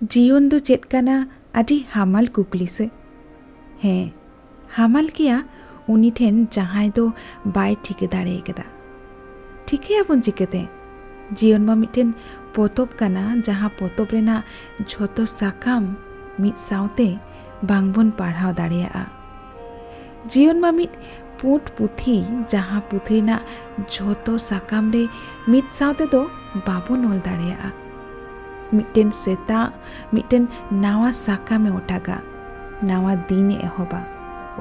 जीवन दो चेत काना आदि हामाल कुकली से हें हामाल किया उनी ठेन जहां दो बाय ठिके दाड़े कदा ठिके अपन चिकेते जीवन मा मिटेन पोतोब काना जहां पोतोब रेना झोतो साकाम मिट साउते बांगबन पढ़ाव दाड़ेया जीवन मा मिट पुट पुथी जहां पुथी ना झोतो साकाम रे मिट साउते दो बाबो नोल दाड़ेया मिटेन सेता मिटेन नावा साकामे ओटागा नावा दिन एहोबा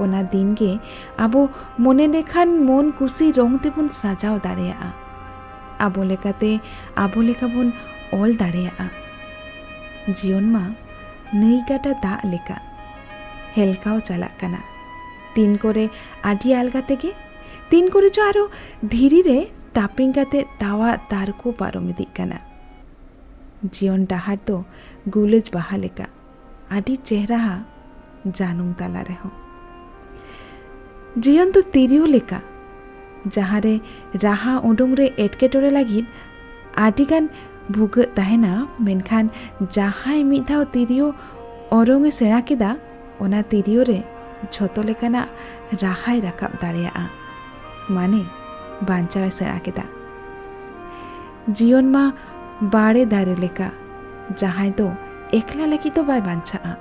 ओना दिन के आबो मने लेखान मन कुसी रंग तेबन साजाव दाड़ेया आबो लेकाते आबो लेका बन ऑल दाड़ेया जीवन मा नई गाटा दा लेका हेलकाव चालाक काना तीन करे आदि आलगा तेगे तीन करे जो आरो धीरे रे तापिंग काते तावा तारको पारमिदी काना जीवन डाहार तो गुलेज बाहा लेका आदि चेहरा जानुम ताला रेहो जीवन तो तिरियो लेका जहारे राहा उडुंग रे एटकेटोरे लागिद आदिगान भुग ताहेना मेनखान जहाय मिद धाव तिरियो ओरंगे सेड़ा केदा ओना तिरियो रे झोतो लेकाना राहाय राकाब दाड़ेया माने बांचावे सेड़ा केदा जीवन मा बाड़े दारे लेका जहां दो एकला लगी तो बाय बांचा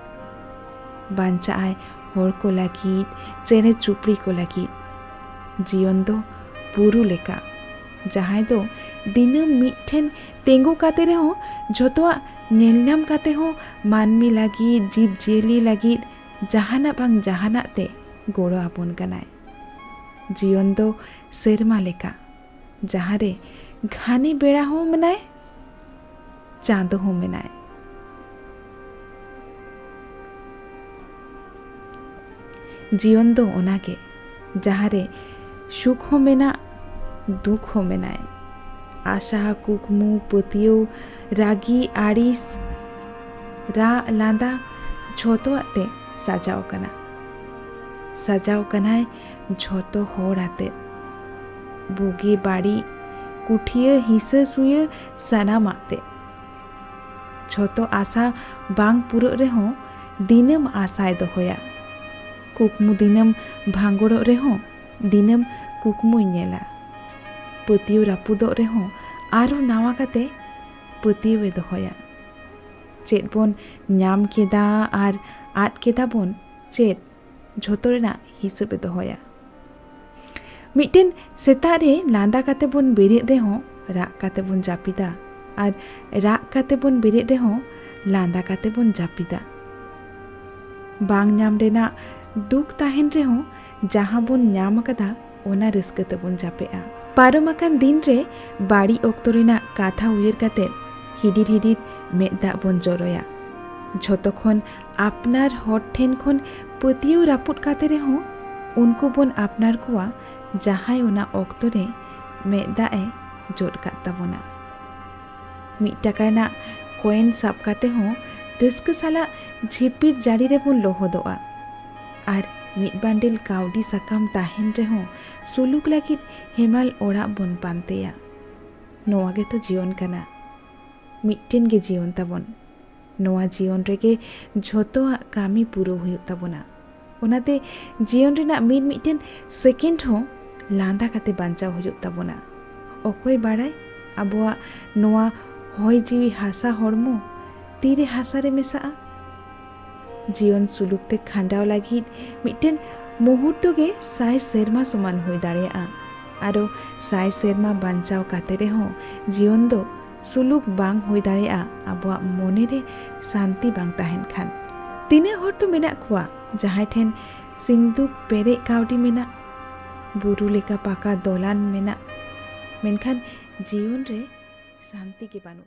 बांचाए होर को लगी चेने चुपड़ी को लगी जीवन दो पुरु लेका जहां दो दिनम मिठेन तेंगो काते रे हो झोतोआ नेलनाम काते हो मानमी लगी जीव जेली लगी जहाना बांग जहाना ते गोड़ो आपन कनाय जीवन दो सेरमा लेका जहां रे घानी बेड़ा हो मनाए चांदो हो मेनाए जीवन दो ओनागे जहारे सुख हो मेना दुख हो मेनाए आशा कुकमु पतियो रागी आड़िस रा लांदा झोतो आते साजाओ कनाय झोतो होड़ आते बुगी बाड़ी कुठिया हिस्सा सुय सनाम आते झोतो आशा बांग पुरो रेहो दिनम आशाय दोहोया कुकमु दिनम भांगोड़ो रेहो दिनम कुकमु नेला पतियो रापुदो रेहो आरो नावा काते पतियो दोहोया चेत बोन ᱧᱟᱢ केदा आर आद केदा बोन चेत झोतो रेना हिसाब दोहोया मिटेन सेता रे लांदा काते बोन बेरे रेहो राग काते बोन जापिदा और राग काते बोन बेरे रेहो लांदा काते बोन जापिदा बांग ᱧᱟᱢ रेना दुख ताहेन रेहो जहां बोन ᱧᱟᱢ कदा ओना रस्क ते बोन जापेआ पारमाकान दिन रे बाड़ी ओक्तो रेना काथा उयर काते हिडिर हिडिर मेदा बोन जरोया झोतो खन आपनार हर ठेन खन पतियो रापुट काते रेहो उनको बोन आपनार कोआ जहां ओना ओक्तो रे मेदा ए जोड़ काता बोना मिट टाका कॉइन साब काते हो रस्क साला झिपिर जाड़ी रे बोन लोहदोआ आर मिट बांडिल काउडी साकाम ताहेन रे हो सुलुक लागिद हेमाल ओड़ा बोन पानतेया नोआ गे तो जीवन काना मिट्टेन गे जीवन ताबोन नोआ जीवन रेगे झोतो कामी पुरो हुयुग ताबोना ओनाते जीवन रेना मिट्टेन सेकेंड हो लांदा काते बांचाव हुयुग ताबोना अकोय बाड़ाय आबोआ नोआ होय जीवी हासा हड़मो तीरे हासा रे मेसा जीवन सुलुकते खांडाव लागिद मिट्टेन मुहूर्त गे साय सेरमा समान हुई दाड़ेया आरो साय सेरमा बांचाव काते रे हो जीवन दो सुलुक बांग हुई दाड़ेया आबोआ मने रे शांति बांग ताहेन खान तिने हर तो मेना कुआ जहां ठेन सिंदुक पेरे काउडी मेना बुरु लेका पाका दोलान मेना मेनखान जीवन रे शांति के बानुक